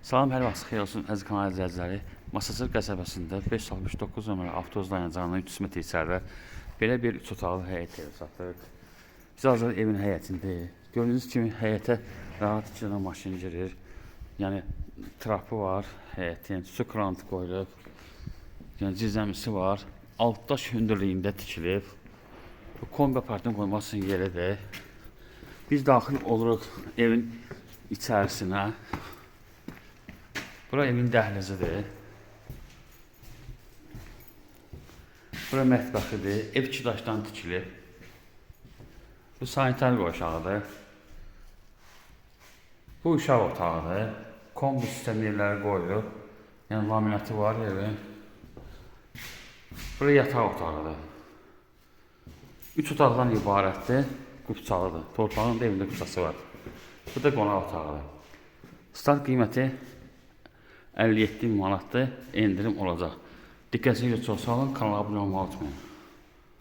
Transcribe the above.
Salam, hər vaxt xeyir olsun əziz kanal izləyiciləri. Masasır qəsəbəsində 569 nömrəli avtobus dayanacağının 300 metr içəridə belə bir 3 otaqlı həyət evi satırıq. Biz hazır evin həyətindəyik. Gördüyünüz kimi həyətə rahat 2 dənə maşın girir. Yəni trapı var, həyətin su krantı qoyulub. Yəni cizəmisi var. Altdaş hündürlüyündə tikilib. Bu kombi apartın qoymasının yeridir. Biz daxil oluruq evin içərisinə. Bura evin dəhlizidir. Bura mətbəxidir. Ev 2 daşdan tikilib. Bu sanitar qoşağıdır. Bu uşaq otağıdır. Kombi sistem yerləri qoyulub. Yəni laminatı var evin. Bura yataq otağıdır. 3 otaqdan ibarətdir. Qupçalıdır. Torpağın da evində qupçası var. Bu da qonaq otağıdır. Start qiyməti 57 manatdır, endirim olacaq. Diqqətinizi çox sağ olun, kanala abunə olmağı unutmayın.